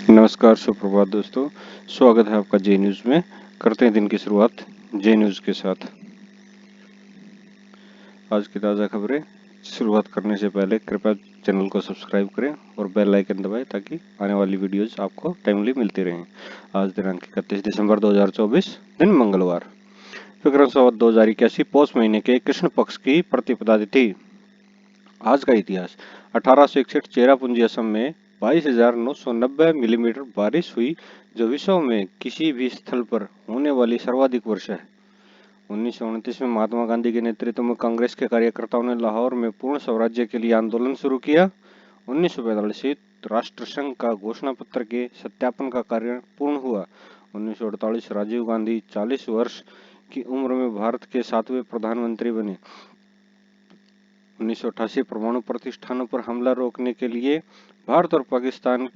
नमस्कार, सुप्रभात दोस्तों। स्वागत है आपका जे न्यूज़ में। करते हैं दिन की शुरुआत जे न्यूज़ के साथ। आज की ताज़ा खबरें शुरुआत करने से पहले कृपया चैनल को सब्सक्राइब करें और बेल आइकन दबाएं ताकि आने वाली वीडियोस आपको टाइमली मिलती रहें। आज दिनांक 31 दिसंबर 2024, दिन मंगलवार, विक्रम संवत 2081 पौष महीने के कृष्ण पक्ष की प्रतिपदा तिथि। आज का इतिहास। 1861 चेरापूंजी असम में 22,990 मिलीमीटर बारिश हुई, जो विश्व में किसी भी स्थल पर होने वाली सर्वाधिक वर्षा है। 1929 में महात्मा गांधी के नेतृत्व में कांग्रेस के कार्यकर्ताओं ने लाहौर में पूर्ण स्वराज्य के लिए आंदोलन शुरू किया। 1945 से राष्ट्रसंघ का घोषणा पत्र के सत्यापन का कार्य पूर्ण हुआ। 1948 राजीव गांधी 40 वर्ष की उम्र में भारत के 7वें प्रधानमंत्री बने। 1988 परमाणु प्रतिष्ठानों पर हमला रोकने के लिए भारत और पाकिस्तान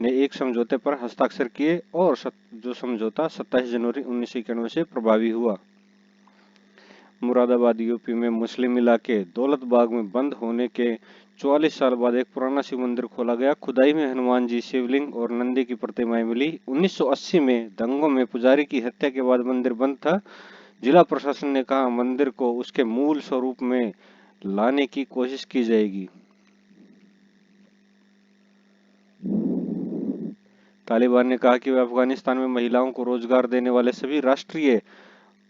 ने एक समझौते पर हस्ताक्षर किए और जो समझौता 27 जनवरी 1991 से प्रभावी हुआ। मुरादाबाद यूपी में मुस्लिम इलाके दौलत बाग में बंद होने के 44 साल बाद एक पुराना शिव मंदिर खोला गया। खुदाई में हनुमान जी, शिवलिंग और नंदी की प्रतिमाएं मिली। 1980 में दंगों में पुजारी की हत्या के बाद मंदिर बंद था। जिला प्रशासन ने कहा मंदिर को उसके मूल स्वरूप में लाने की कोशिश की जाएगी। तालिबान ने कहा कि वह अफगानिस्तान में महिलाओं को रोजगार देने वाले सभी राष्ट्रीय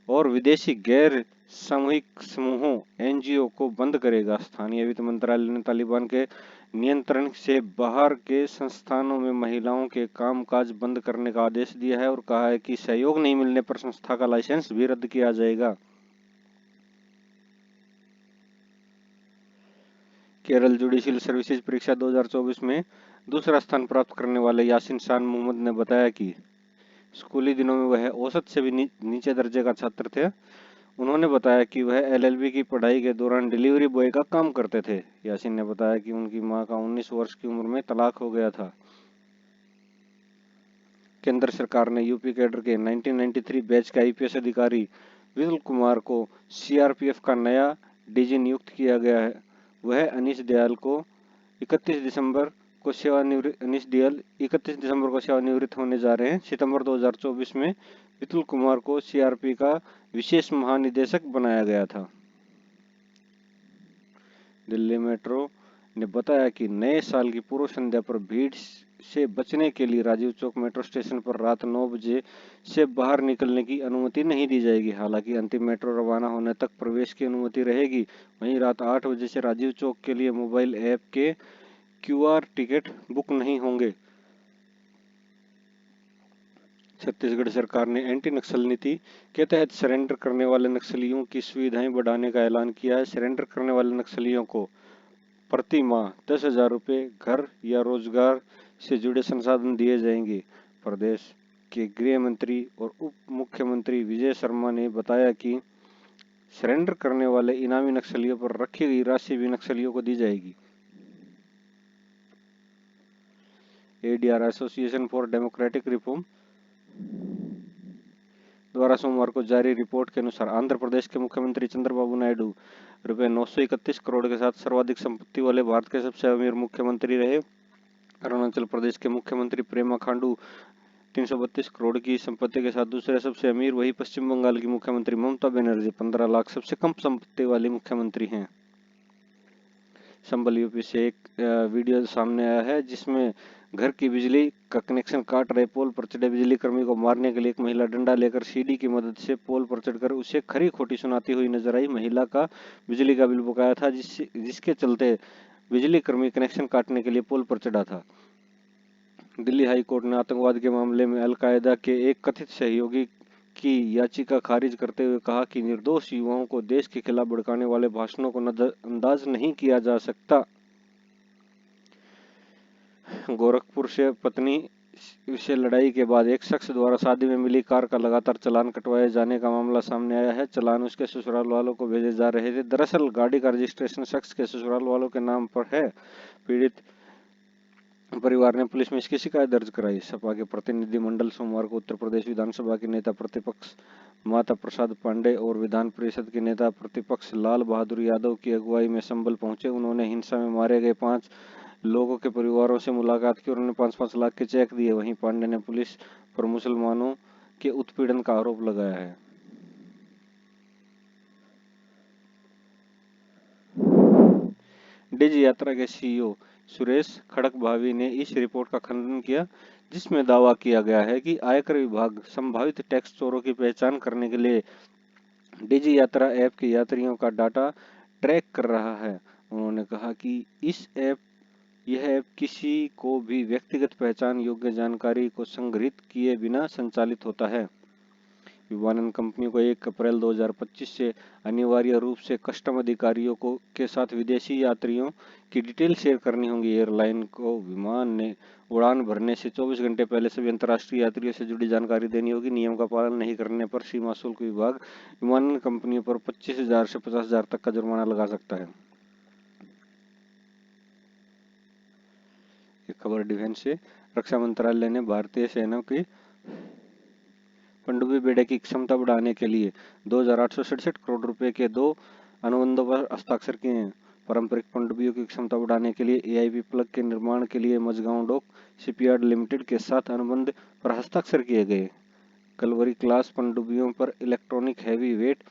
और विदेशी गैर सामूहिक समूहों एनजीओ को बंद करेगा। स्थानीय वित्त मंत्रालय ने तालिबान के नियंत्रण से बाहर के संस्थानों में महिलाओं के कामकाज बंद करने का आदेश दिया है और कहा है कि सहयोग नहीं मिलने पर संस्था का लाइसेंस भी रद्द किया जाएगा। केरल जुडिशियल सर्विसेज परीक्षा 2024 में दूसरा स्थान प्राप्त करने वाले यासीन शान मोहम्मद ने बताया कि स्कूली दिनों में वह औसत से भी नीचे दर्जे का छात्र थे। उन्होंने बताया कि वह एलएलबी की पढ़ाई के दौरान डिलीवरी बॉय का काम करते थे। यासीन ने बताया कि उनकी मां का 19 वर्ष की उम्र में तलाक हो गया था। केंद्र सरकार ने यूपी कैडर के 1993 बैच के आईपीएस अधिकारी विपुल कुमार को सीआरपीएफ का नया डीजी नियुक्त किया गया है। वह अनीश दयाल को 31 दिसंबर को सेवानिवृत्त होने जा रहे हैं। सितंबर 2024 में विपुल कुमार को सीआरपी का विशेष महानिदेशक बनाया गया था। दिल्ली मेट्रो ने बताया कि नए साल की पूर्व संध्या पर भीड़ से बचने के लिए राजीव चौक मेट्रो स्टेशन पर रात 9 बजे से बाहर निकलने की अनुमति नहीं दी जाएगी। हालांकि अंतिम मेट्रो रवाना होने तक प्रवेश की अनुमति रहेगी। वहीं रात 8 बजे से राजीव चौक के लिए मोबाइल ऐप के क्यूआर टिकट बुक नहीं होंगे। छत्तीसगढ़ सरकार ने एंटी नक्सल नीति के तहत सरेंडर करने वाले नक्सलियों की सुविधाएं बढ़ाने का ऐलान किया है। सरेंडर करने वाले नक्सलियों को प्रति माह 10,000 रुपये घर या रोजगार से जुड़े संसाधन दिए जाएंगे। प्रदेश के गृह मंत्री और उप मुख्यमंत्री विजय शर्मा ने बताया कि सरेंडर करने वाले इनामी नक्सलियों पर रखी गई राशि भी नक्सलियों को दी जाएगी। ADR association for democratic reform द्वारा सोमवार को जारी रिपोर्ट के अनुसार आंध्र प्रदेश के मुख्यमंत्री चंद्रबाबू नायडू रुपये 931 करोड़ के साथ सर्वाधिक संपत्ति वाले भारत के सबसे अमीर मुख्यमंत्री रहे। अरुणाचल प्रदेश के मुख्यमंत्री पेमा खांडू 332 करोड़ की संपत्ति के साथ दूसरे सबसे अमीर। वही पश्चिम बंगाल की मुख्यमंत्री ममता बनर्जी 15 लाख सबसे कम संपत्ति वाली मुख्यमंत्री हैं। संबल यूपी से एक वीडियो सामने आया है जिसमें घर की बिजली का कनेक्शन काट रहे पोल पर चढ़े बिजली कर्मी को मारने के लिए एक महिला डंडा लेकर सीढ़ी की मदद से पोल पर चढ़कर उसे खरी खोटी सुनाती हुई नजर आई। महिला का बिजली का बिल बकाया था जिसके चलते बिजली कर्मी कनेक्शन काटने के लिए पोल पर चढ़ा था। दिल्ली हाई कोर्ट ने आतंकवाद के मामले में अलकायदा के एक कथित सहयोगी की याचिका खारिज करते हुए कहा कि निर्दोष युवाओं को देश के खिलाफ भड़काने वाले भाषणों को नजरअंदाज नहीं किया जा सकता। गोरखपुर से पत्नी से लड़ाई के बाद एक शख्स द्वारा शादी में मिली कार का लगातार चालान कटवाए जाने का मामला सामने आया है। चालान उसके ससुराल वालों को भेजे जा रहे थे। दरअसल गाड़ी का रजिस्ट्रेशन शख्स के ससुराल वालों के नाम पर है। पीड़ित परिवार ने पुलिस में इसकी शिकायत दर्ज कराई। सपा के प्रतिनिधि मंडल सोमवार को उत्तर प्रदेश विधानसभा के नेता प्रतिपक्ष माता प्रसाद पांडे और विधान परिषद के नेता प्रतिपक्ष लाल बहादुर यादव की अगुवाई में संभल पहुंचे। उन्होंने हिंसा में मारे गए 5 लोगों के परिवारों से मुलाकात की और उन्हें 5-5 लाख के चेक दिए। वहीं पांडे ने पुलिस पर मुसलमानों के उत्पीड़न का आरोप लगाया है। डिजी यात्रा के सीईओ सुरेश खड़गभावी ने इस रिपोर्ट का खंडन किया, जिसमें दावा किया गया है कि आयकर विभाग संभावित टैक्स चोरों की पहचान करने के लिए डिजी यात्रा ऐप के यात्रियों का डाटा ट्रैक कर रहा है। उन्होंने कहा कि यह ऐप किसी को भी व्यक्तिगत पहचान योग्य जानकारी को संग्रहित किए बिना संचालित होता है। विमानन कंपनियों को 1 अप्रैल 2025 से अनिवार्य रूप से कस्टम अधिकारियों के साथ विदेशी यात्रियों की डिटेल शेयर करनी होगी। एयरलाइन को विमान ने उड़ान भरने से 24 घंटे पहले सभी अंतर्राष्ट्रीय यात्रियों से जुड़ी जानकारी देनी होगी। नियम का पालन नहीं करने पर सीमा शुल्क विभाग विमानन कंपनियों पर 25,000 से 50,000 तक का जुर्माना लगा सकता है। एक खबर डिफेंस से, रक्षा मंत्रालय ने भारतीय सेना की पनडुब्बी बेड़े की क्षमता बढ़ाने के लिए 2,867 करोड़ रुपए के 2 अनुबंधों पर हस्ताक्षर किए हैं। पारंपरिक पनडुब्बियों की क्षमता बढ़ाने के लिए एआईबी प्लग के निर्माण के लिए मझगांव डॉक शिपयार्ड लिमिटेड के साथ अनुबंध पर हस्ताक्षर किए गए। कलवरी क्लास पनडुब्बियों पर इलेक्ट्रॉनिक हैवी वेट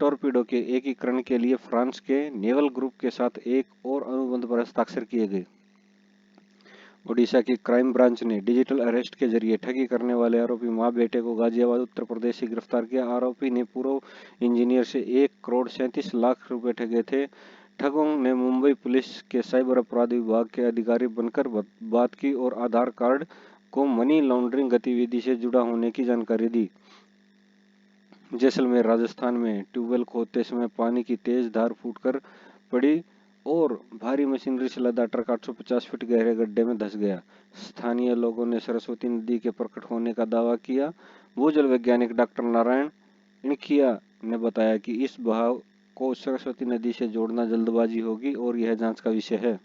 टॉर्पीडो के एकीकरण के लिए फ्रांस के नेवल ग्रुप के साथ एक और अनुबंध पर हस्ताक्षर किए गए। ओडिशा की क्राइम ब्रांच ने डिजिटल अरेस्ट के जरिए ठगी करने वाले आरोपी मां बेटे को गाजियाबाद उत्तर प्रदेश से गिरफ्तार किया। आरोपी ने पूर्व इंजीनियर से 1 करोड़ 37 लाख रुपए ठगे थे। ठगों ने मुंबई पुलिस के साइबर अपराध विभाग के अधिकारी बनकर बात की और आधार कार्ड को मनी लॉन्ड्रिंग गतिविधि से जुड़ा होने की जानकारी दी। जैसलमेर राजस्थान में ट्यूबवेल खोदते समय पानी की तेज धार फूटकर पड़ी और भारी मशीनरी से लदा ट्रक 850 फीट गहरे गड्ढे में धंस गया। स्थानीय लोगों ने सरस्वती नदी के प्रकट होने का दावा किया। भूजल वैज्ञानिक डॉक्टर नारायण इणखिया ने बताया कि इस बहाव को सरस्वती नदी से जोड़ना जल्दबाजी होगी और यह जांच का विषय है।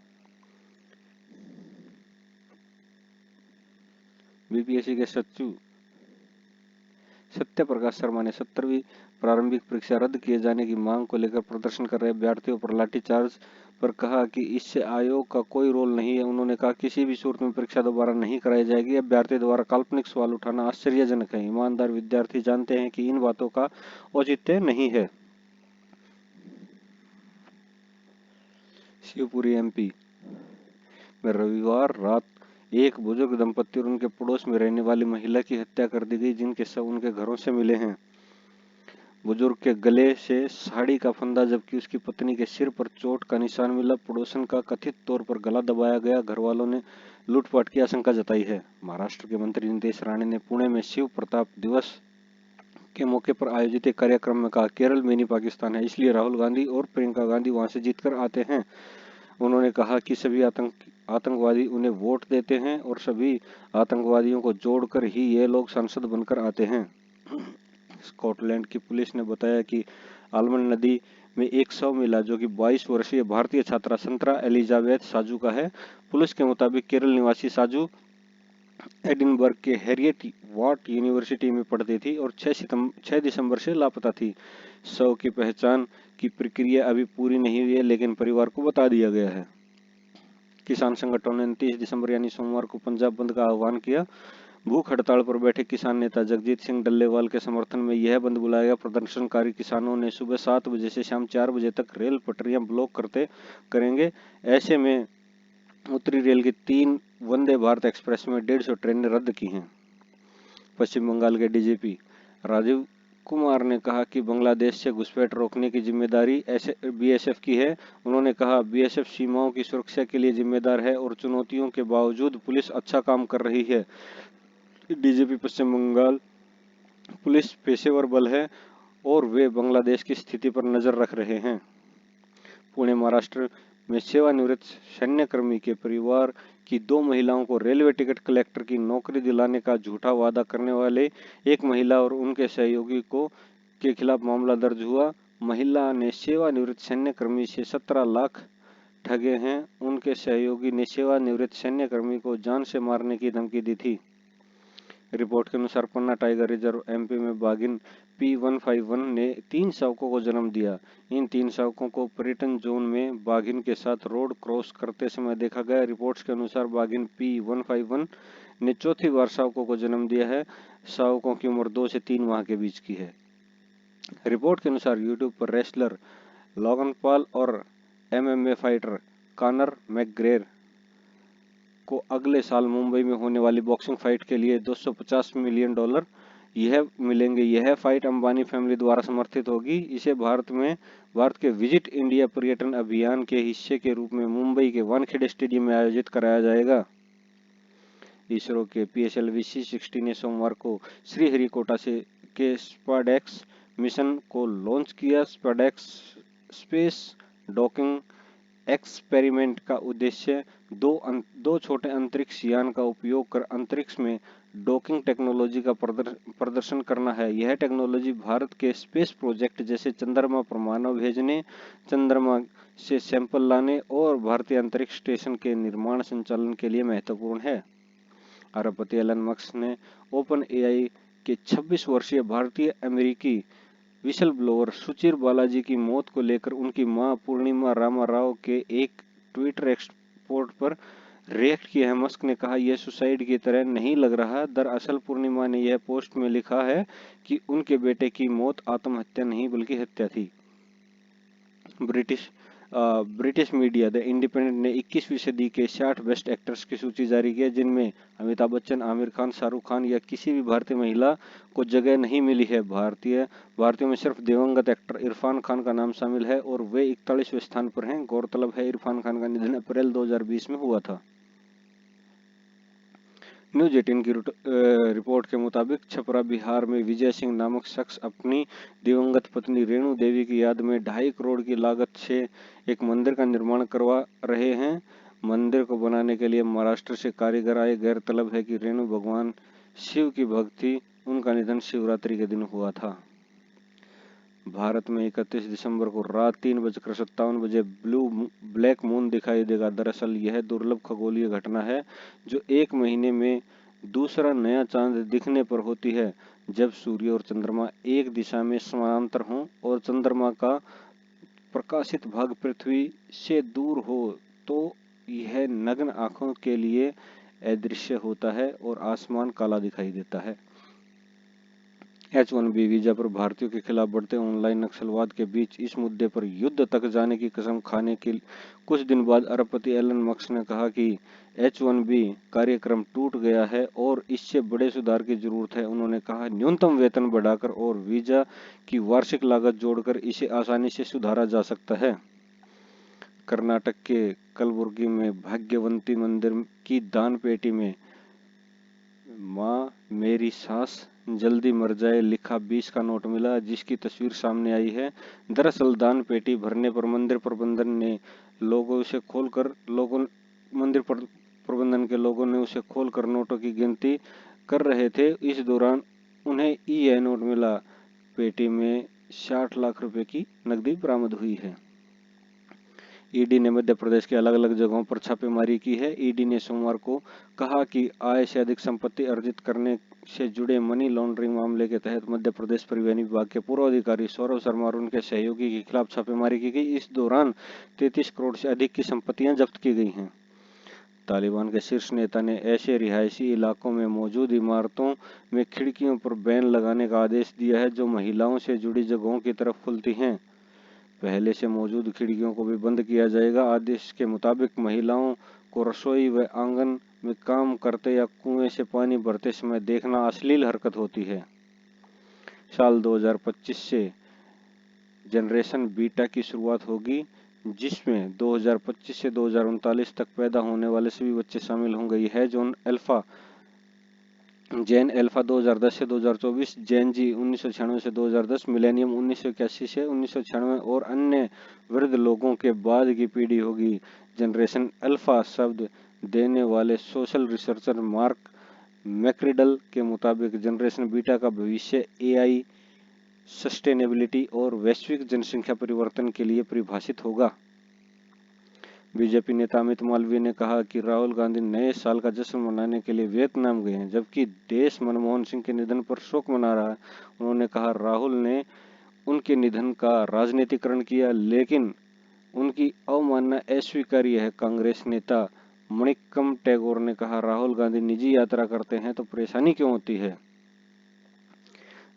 बीपीएससी के सचिव सत्य प्रकाश शर्मा ने 70वीं प्रारंभिक परीक्षा रद्द किए जाने की मांग को लेकर प्रदर्शन कर रहे अभ्यर्थियों पर लाठीचार्ज पर कहा कि इससे आयोग का कोई रोल नहीं है। उन्होंने कहा किसी भी सूरत में परीक्षा दोबारा नहीं कराई जाएगी। अभ्यर्थी द्वारा काल्पनिक सवाल उठाना आश्चर्यजनक है। ईमानदार विद्यार्थी जानते हैं कि इन बातों का औचित्य नहीं है। शिवपुरी एमपी में रविवार रात एक बुजुर्ग दंपत्ति और उनके पड़ोस में रहने वाली महिला की हत्या कर दी गई, जिनके शव उनके घरों से मिले हैं। बुजुर्ग के गले से साड़ी का फंदा जबकि उसकी पत्नी के सिर पर चोट का निशान मिला। पड़ोसन का कथित तौर पर गला दबाया गया। घर वालों ने लूटपाट की आशंका जताई है। महाराष्ट्र के मंत्री नितेश राणे ने पुणे में शिव प्रताप दिवस के मौके पर आयोजित एक कार्यक्रम में कहा, केरल मिनी पाकिस्तान है, इसलिए राहुल गांधी और प्रियंका गांधी वहां से जीतकर आते हैं। उन्होंने कहा कि सभी आतंकवादी उन्हें वोट देते हैं और सभी आतंकवादियों को जोड़कर ही ये लोग सांसद बनकर आते हैं। स्कॉटलैंड की पुलिस ने बताया कि आलमंड नदी में एक शव मिला, जो कि 22 वर्षीय भारतीय छात्रा संतरा एलिजाबेथ साजू का है। पुलिस के मुताबिक केरल निवासी साजू एडिनबर्ग के हैरियट वाट यूनिवर्सिटी में पढ़ती थी और 6 दिसंबर से लापता थी। शव की पहचान की प्रक्रिया अभी पूरी नहीं हुई है, लेकिन परिवार को बता दिया गया है। किसान संगठनों ने 29 दिसंबर यानी सोमवार को पंजाब बंद का आह्वान किया। भूख हड़ताल पर बैठे किसान नेता जगजीत सिंह डल्लेवाल के समर्थन में यह बंद बुलाया गया। प्रदर्शनकारी किसानों ने सुबह 7 बजे से शाम 4 बजे तक रेल पटरियां ब्लॉक करेंगे। ऐसे में उत्तरी रेल की 3 वंदे भारत एक्सप्रेस में 150 ट्रेनें रद्द की हैं। पश्चिम बंगाल के डीजीपी राजीव कुमार ने कहा कि बांग्लादेश से घुसपैठ रोकने की जिम्मेदारी बीएसएफ की है। उन्होंने कहा, बीएसएफ सीमाओं की सुरक्षा के लिए जिम्मेदार है और चुनौतियों के बावजूद पुलिस अच्छा काम कर रही है। डीजीपी पश्चिम बंगाल पुलिस पेशेवर बल है और वे बांग्लादेश की स्थिति पर नजर रख रहे हैं। पुणे महाराष्ट्र में सेवानिवृत्त सैन्यकर्मी के परिवार की 2 महिलाओं को रेलवे टिकट कलेक्टर की नौकरी दिलाने का झूठा वादा करने वाले एक महिला और उनके सहयोगी के खिलाफ मामला दर्ज हुआ। महिला ने सेवानिवृत्त सैन्यकर्मी से 17 लाख ठगे हैं। उनके सहयोगी ने सेवानिवृत्त सैन्यकर्मी को जान से मारने की धमकी दी थी। रिपोर्ट के अनुसार पन्ना टाइगर रिजर्व एमपी में बाघिन P151 ने 3 शावकों को जन्म दिया। इन 3 शावकों को पर्यटन जोन में बाघिन के साथ रोड क्रॉस करते समय देखा गया। रिपोर्ट्स के अनुसार बाघिन P151 ने चौथी बार शावकों को जन्म दिया है। शावकों की उम्र 2 से 3 माह के बीच की है। रिपोर्ट के अनुसार यूट्यूब पर रेसलर लॉगन पॉल और MMA फाइटर कॉनर मैकग्रेगर को अगले साल मुंबई में होने वाली बॉक्सिंग फाइट के लिए $250 मिलियन यह मिलेंगे। यह फाइट अंबानी फैमिली द्वारा समर्थित होगी। इसे भारत के विजिट इंडिया पर्यटन अभियान के हिस्से के रूप में मुंबई के वानखेड़े स्टेडियम में आयोजित कराया जाएगा। इसरो के PSLV C60 ने सोमवार को श्रीहरिकोटा के स्पाडेक्स मिशन को लॉन्च किया। स्पाडेक्स स्पेस डॉकिंग एक्सपेरिमेंट का उद्देश्य दो छोटे अंतरिक्ष यान का उपयोग कर अंतरिक्ष में डॉकिंग टेक्नोलॉजी का प्रदर्शन करना है। यह टेक्नोलॉजी भारत के स्पेस प्रोजेक्ट जैसे चंद्रमा पर मानव भेजने, चंद्रमा से सैंपल लाने और भारतीय अंतरिक्ष स्टेशन के निर्माण संचालन के लिए महत्वपूर्ण है। अरबपति एलन मस्क ने ओपन AI के 26 वर्षीय भारतीय अमेरिकी विसल ब्लोअर सुचिर बालाजी की मौत को लेकर उनकी मां पूर्णिमा रामाराव के एक ट्विटर एक्सपोर्ट पर रिएक्ट किया है। मस्क ने कहा, यह सुसाइड की तरह नहीं लग रहा। दरअसल पूर्णिमा ने यह पोस्ट में लिखा है कि उनके बेटे की मौत आत्महत्या नहीं बल्कि हत्या थी। ब्रिटिश मीडिया द इंडिपेंडेंट ने 21वीं सदी के 60 बेस्ट एक्टर्स की सूची जारी की है, जिनमें अमिताभ बच्चन, आमिर खान, शाहरुख खान या किसी भी भारतीय महिला को जगह नहीं मिली है। भारतीयों में सिर्फ दिवंगत एक्टर इरफान खान का नाम शामिल है और वे 41वें स्थान पर हैं। गौरतलब है, इरफान खान का निधन अप्रैल 2020 में हुआ था। न्यूज 18 की रिपोर्ट के मुताबिक छपरा बिहार में विजय सिंह नामक शख्स अपनी दिवंगत पत्नी रेणु देवी की याद में 2.5 करोड़ की लागत से एक मंदिर का निर्माण करवा रहे हैं। मंदिर को बनाने के लिए महाराष्ट्र से कारीगर आए। गौरतलब है कि रेणु भगवान शिव की भक्त थी। उनका निधन शिवरात्रि के दिन हुआ था। भारत में 31 दिसंबर को रात 3:57 ब्लैक मून दिखाई देगा। दरअसल यह दुर्लभ खगोलीय घटना है जो एक महीने में दूसरा नया चांद दिखने पर होती है, जब सूर्य और चंद्रमा एक दिशा में समानांतर हों और चंद्रमा का प्रकाशित भाग पृथ्वी से दूर हो तो यह नग्न आंखों के लिए अदृश्य होता है और आसमान काला दिखाई देता है। H1B वीजा पर भारतीयों के खिलाफ बढ़ते ऑनलाइन नक्सलवाद के बीच इस मुद्दे पर युद्ध तक जाने की कसम खाने के कुछ दिन बाद अरबपति एलन मस्क ने कहा कि H1B कार्यक्रम टूट गया है और इससे बड़े सुधार की जरूरत है। उन्होंने कहा, न्यूनतम वेतन बढ़ाकर और वीजा की वार्षिक लागत जोड़कर इसे आसानी से सुधारा जा सकता है। कर्नाटक के कलबुर्गी में भाग्यवंती मंदिर की दान पेटी में माँ मेरी सास जल्दी मर जाए लिखा 20 का नोट मिला, जिसकी तस्वीर सामने आई है। दरअसल दान पेटी भरने पर मंदिर प्रबंधन के लोगों ने उसे खोलकर नोटों की गिनती कर रहे थे। इस दौरान उन्हें यह नोट मिला। पेटी में 60 लाख रुपए की नकदी बरामद हुई है। ईडी ने मध्य प्रदेश के अलग अलग जगहों पर छापेमारी की है। ईडी ने सोमवार को कहा कि आय से अधिक संपत्ति अर्जित करने से जुड़े मनी लॉन्ड्रिंग मामले के तहत मध्य प्रदेश परिवहन विभाग के पूर्व अधिकारी सौरभ शर्मा और उनके सहयोगी के खिलाफ छापेमारी की गई। इस दौरान 33 करोड़ से अधिक की संपत्तियां जब्त की गई हैं। तालिबान के शीर्ष नेता ने ऐसे रिहायशी इलाकों में मौजूद इमारतों में खिड़कियों पर बैन लगाने का आदेश दिया है जो महिलाओं से जुड़ी जगहों की तरफ खुलती हैं। पहले से मौजूद खिड़कियों को भी बंद किया जाएगा। आदेश के मुताबिक महिलाओं को रसोई व आंगन में काम करते या कुएं से पानी भरते समय देखना अश्लील हरकत होती है। साल 2025 से जनरेशन बीटा की शुरुआत होगी, जिसमें 2025 से 2039 तक पैदा होने वाले सभी बच्चे शामिल होंगे। यह जेन अल्फा 2010 से 2024, जेन जी 1996 से 2010, मिलेनियम 1981 से 1996 और अन्य वृद्ध लोगों के बाद की पीढ़ी होगी। जनरेशन अल्फा शब्द देने वाले सोशल रिसर्चर मार्क मैक्रिडल के मुताबिक जनरेशन बीटा का भविष्य AI, सस्टेनेबिलिटी और वैश्विक जनसंख्या परिवर्तन के लिए परिभाषित होगा। बीजेपी नेता अमित मालवीय ने कहा कि राहुल गांधी नए साल का जश्न मनाने के लिए वियतनाम गए हैं, जबकि देश मनमोहन सिंह के निधन पर शोक मना रहा है। उन्होंने कहा, राहुल ने उनके निधन का राजनीतिकरण किया, लेकिन उनकी अवमानना अस्वीकार्य है। कांग्रेस नेता मणिक्कम टैगोर ने कहा, राहुल गांधी निजी यात्रा करते हैं तो परेशानी क्यों होती है।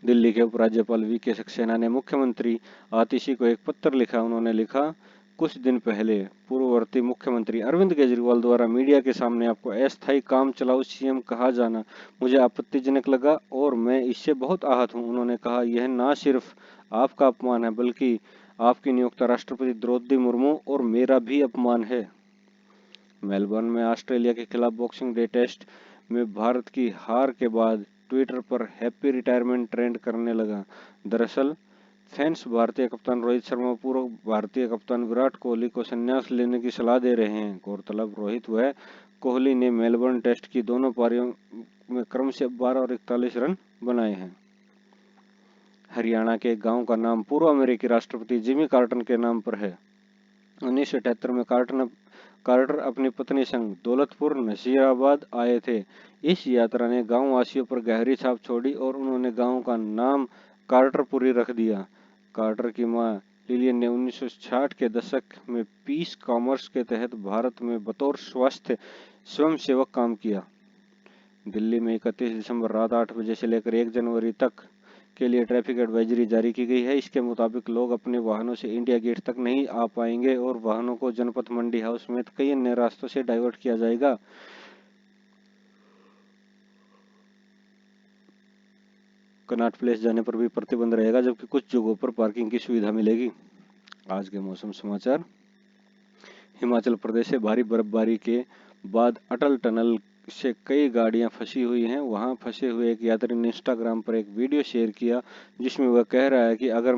दिल्ली के उपराज्यपाल वी.के. सक्सेना ने मुख्यमंत्री आतिशी को एक पत्र लिखा। उन्होंने लिखा, कुछ दिन पहले पूर्ववर्ती मुख्यमंत्री अरविंद केजरीवाल द्वारा मीडिया के सामने आपको अस्थायी काम चलाऊ सीएम कहा जाना मुझे आपत्तिजनक लगा और मैं इससे बहुत आहत हूं। उन्होंने कहा, यह न सिर्फ आपका अपमान है, बल्कि आपकी नियुक्ता राष्ट्रपति द्रौपदी मुर्मू और मेरा भी अपमान है। मेलबर्न में ऑस्ट्रेलिया के खिलाफ बॉक्सिंग डे टेस्ट में भारत की हार के बाद ट्विटर पर हैप्पी रिटायरमेंट ट्रेंड करने लगा। दरअसल फैंस भारतीय कप्तान रोहित शर्मा, पूर्व भारतीय कप्तान विराट कोहली को संन्यास लेने की सलाह दे रहे हैं। गौरतलब, रोहित व कोहली ने मेलबर्न टेस्ट की दोनों पारियों में क्रमशः 12 और 41 रन बनाए हैं। हरियाणा के एक गांव का नाम पूर्व अमेरिकी राष्ट्रपति जिमी कार्टर के नाम पर है। 1978 में कार्टर अपनी पत्नी संग दौलतपुर नसीराबाद आए थे। इस यात्रा ने गांव वासियों पर गहरी छाप छोड़ी और उन्होंने गांव का नाम कार्टरपुरी रख दिया। कार्टर की मां लिलियन ने 1960 के दशक में पीस कॉमर्स के तहत भारत में बतौर स्वास्थ्य स्वयंसेवक काम किया। दिल्ली में 31 दिसंबर रात 8 बजे से लेकर 1 जनवरी तक के लिए ट्रैफिक एडवाइजरी जारी की गई है। इसके मुताबिक लोग अपने वाहनों से इंडिया गेट तक नहीं आ पाएंगे और वाहनों को जनपथ मंडी हाउस समेत कई अन्य रास्तों से डाइवर्ट किया जाएगा। कनॉट प्लेस जाने पर भी प्रतिबंध रहेगा, जबकि कुछ जगहों पर पार्किंग की सुविधा मिलेगी। आज के मौसम समाचार। हिमाचल प्रदेश से भारी बर्फबारी के बाद अटल टनल से कई गाड़ियां फंसी हुई हैं। वहां फंसे हुए एक यात्री ने इंस्टाग्राम पर एक वीडियो शेयर किया, जिसमें वह कह रहा है कि अगर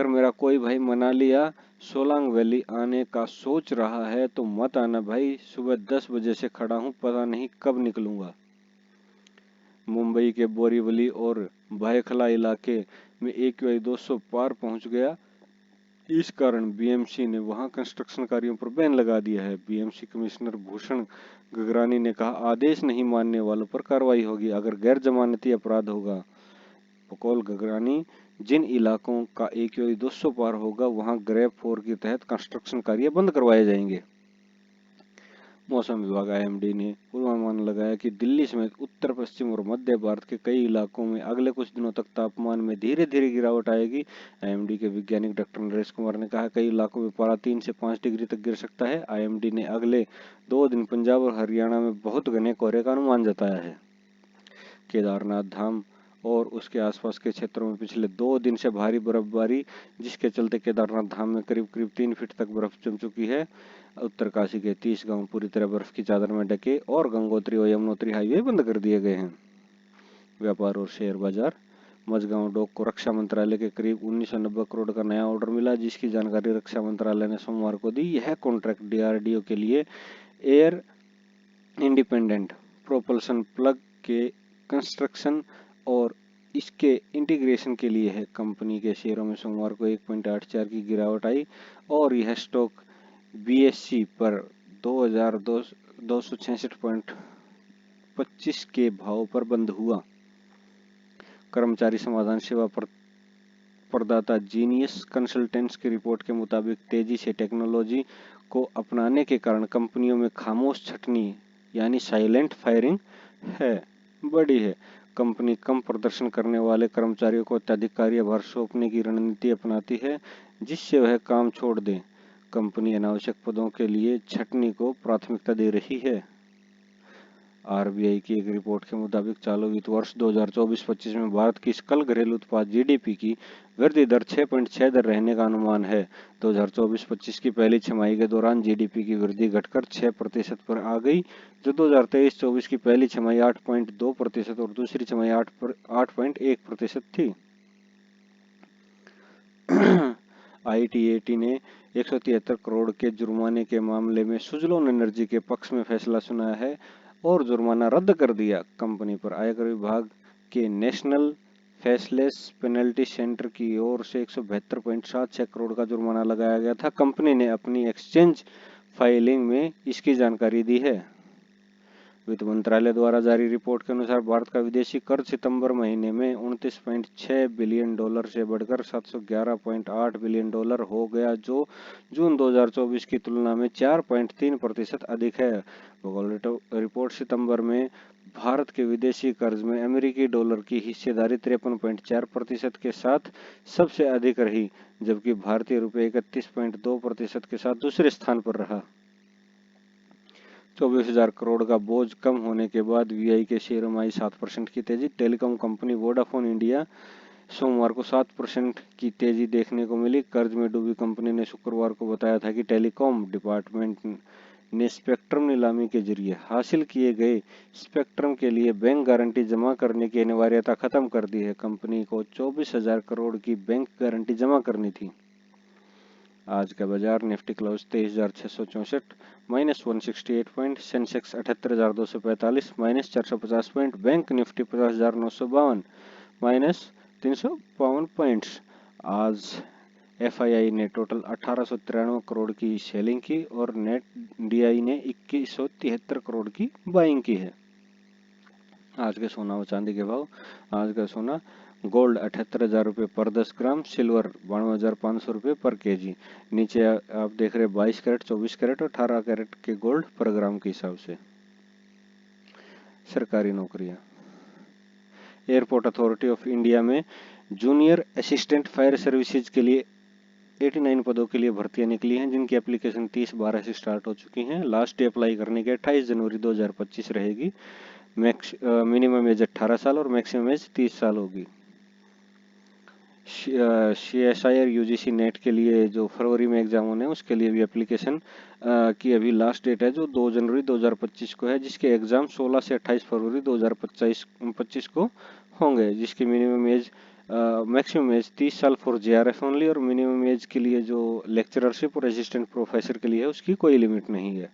मेरा कोई भाई मनाली या सोलांग वैली आने का सोच रहा है तो मत आना भाई, सुबह 10 बजे से खड़ा हूं, पता नहीं कब निकलूंगा। मुंबई के बोरीवली और भायखला इलाके में AQI 200 पार पहुंच गया। इस कारण बीएमसी ने वहां कंस्ट्रक्शन कार्यों पर बैन लगा दिया है। बीएमसी कमिश्नर भूषण गगरानी ने कहा, आदेश नहीं मानने वालों पर कार्रवाई होगी अगर गैर जमानती अपराध होगा। पकौल गगरानी, जिन इलाकों का AQI 200 पार होगा वहां ग्रेप 4 के तहत कंस्ट्रक्शन कार्य बंद करवाए जाएंगे। मौसम विभाग IMD ने पूर्वानुमान लगाया कि दिल्ली समेत उत्तर पश्चिम और मध्य भारत के कई इलाकों में अगले कुछ दिनों तक तापमान में धीरे धीरे गिरावट आएगी। IMD के वैज्ञानिक डॉक्टर नरेश कुमार ने कहा, कई इलाकों में पारा 3 से 5 डिग्री तक गिर सकता है। IMD ने अगले 2 दिन पंजाब और हरियाणा में बहुत घने कोहरे का अनुमान जताया है। केदारनाथ धाम और उसके आसपास के क्षेत्रों में पिछले 2 दिन से भारी बर्फबारी, जिसके चलते केदारनाथ धाम में करीब 3 फीट तक बर्फ जम चुकी है। उत्तरकाशी के 30 गांव पूरी तरह बर्फ की चादर में ढके और गंगोत्री और यमुनोत्री हाईवे बंद कर दिए गए हैं। व्यापार और शेयर बाजार। मझगांव डॉक को रक्षा मंत्रालय के करीब 1990 करोड़ का नया ऑर्डर मिला, जिसकी जानकारी रक्षा मंत्रालय ने सोमवार को दी। यह कॉन्ट्रैक्ट DRDO के लिए एयर इंडिपेंडेंट प्रोपल्शन प्लग के कंस्ट्रक्शन और इसके इंटीग्रेशन के लिए है। कंपनी के शेयरों में सोमवार को 1.84 की गिरावट आई और यह स्टॉक BSE पर 2266.25 के भाव पर बंद हुआ। कर्मचारी समाधान सेवा प्रदाता जीनियस कंसल्टेंट्स की रिपोर्ट के मुताबिक तेजी से टेक्नोलॉजी को अपनाने के कारण कंपनियों में खामोश छटनी यानी साइलेंट फायरिंग बढ़ी है। कंपनी कम प्रदर्शन करने वाले कर्मचारियों को अत्यधिक कार्यभार सौंपने की रणनीति अपनाती है, जिससे वह काम छोड़ दें। कंपनी अनावश्यक पदों के लिए छटनी को प्राथमिकता दे रही है। RBI की एक रिपोर्ट के मुताबिक चालू वित्त वर्ष 2024-25 में भारत की सकल घरेलू उत्पाद GDP की वृद्धि दर 6.6 दर रहने का अनुमान है। 2024-25 की पहली छमाही के दौरान GDP की वृद्धि घटकर 6% पर आ गई, जो 2023-24 की पहली छमाही 8.2% और दूसरी छमाही 8.1% थी। ITAT ने 173 करोड़ के जुर्माने के मामले में सुजलोन एनर्जी के पक्ष में फैसला सुनाया है और जुर्माना रद्द कर दिया। कंपनी पर आयकर विभाग के नेशनल फेसलेस पेनल्टी सेंटर की ओर से 172.76 करोड़ का जुर्माना लगाया गया था। कंपनी ने अपनी एक्सचेंज फाइलिंग में इसकी जानकारी दी है। वित्त मंत्रालय द्वारा जारी रिपोर्ट के अनुसार भारत का विदेशी कर्ज सितंबर महीने में 29.6 बिलियन डॉलर से बढ़कर 711.8 बिलियन डॉलर हो गया, जो जून 2024 की तुलना में 4.3% अधिक है। रिपोर्ट सितंबर में भारत के विदेशी कर्ज में अमेरिकी डॉलर की हिस्सेदारी 53.4% के साथ सबसे अधिक रही, जबकि भारतीय रुपये 31.2% के साथ दूसरे स्थान पर रहा। 24,000 करोड़ का बोझ कम होने के बाद वीआई के शेयरों में आई 7% की तेजी। टेलीकॉम कंपनी वोडाफोन इंडिया सोमवार को 7% की तेजी देखने को मिली। कर्ज में डूबी कंपनी ने शुक्रवार को बताया था कि टेलीकॉम डिपार्टमेंट ने स्पेक्ट्रम नीलामी के जरिए हासिल किए गए स्पेक्ट्रम के लिए बैंक गारंटी जमा करने की अनिवार्यता खत्म कर दी है। कंपनी को 24,000 करोड़ की बैंक गारंटी जमा करनी थी। आज का बाजार Nifty close 23,664, -168 point, Sensex 78,245, -450 point, bank Nifty 50,952, -352 points. आज एफआईआई ने टोटल 1893 करोड़ की सेलिंग की और नेट डीआई ने 2173 करोड़ की बाइंग की है। आज के सोना और चांदी के भाव। आज का सोना गोल्ड 78,000 रुपये पर 10 ग्राम, सिल्वर 92,500 रुपये पर केजी। नीचे आप देख रहे 22 कैरेट, 24 कैरेट और 18 कैरेट के गोल्ड पर ग्राम के हिसाब से। सरकारी नौकरियां। एयरपोर्ट अथॉरिटी ऑफ इंडिया में जूनियर असिस्टेंट फायर सर्विसेज के लिए 89 पदों के लिए भर्तियां निकली हैं, जिनकी एप्लीकेशन 30/12 से स्टार्ट हो चुकी हैं। लास्ट डे अप्लाई करने के 28 जनवरी 2025 रहेगी। मिनिमम एज 18 साल और मैक्सिमम एज 30 साल होगी। CSIR UGC नेट के लिए जो फरवरी में एग्जाम होने हैं उसके लिए भी एप्लीकेशन की अभी लास्ट डेट है, जो 2 जनवरी 2025 को है, जिसके एग्जाम 16 से 28 फरवरी 2025 को होंगे, जिसकी मिनिमम एज मैक्सिमम एज 30 साल फॉर JRF ओनली, और मिनिमम एज के लिए जो लेक्चरशिप और असिस्टेंट प्रोफेसर के लिए है उसकी कोई लिमिट नहीं है।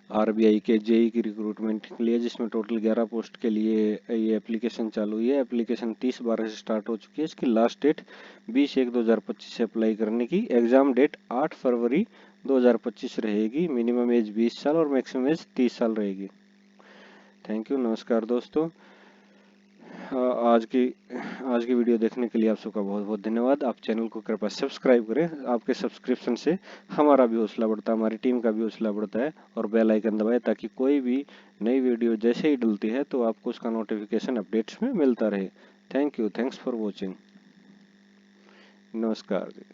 RBI के JEE की रिक्रूटमेंट के लिए, जिसमें टोटल 11 पोस्ट के लिए ये एप्लीकेशन चालू हुई है। एप्लीकेशन 30/12 से स्टार्ट हो चुकी है। इसकी लास्ट डेट 20/1/2025 से अप्लाई करने की। एग्जाम डेट 8 फरवरी 2025 रहेगी। मिनिमम एज 20 साल और मैक्सिमम एज 30 साल रहेगी। थैंक यू, नमस्कार दोस्तों। आज की वीडियो देखने के लिए आप सबका बहुत बहुत धन्यवाद। आप चैनल को कृपया सब्सक्राइब करें। आपके सब्सक्रिप्शन से हमारा भी हौसला बढ़ता है, हमारी टीम का भी हौसला बढ़ता है, और बेल आइकन दबाएं ताकि कोई भी नई वीडियो जैसे ही डलती है तो आपको उसका नोटिफिकेशन अपडेट्स में मिलता रहे। Thank you, thanks for watching. नमस्कार जी।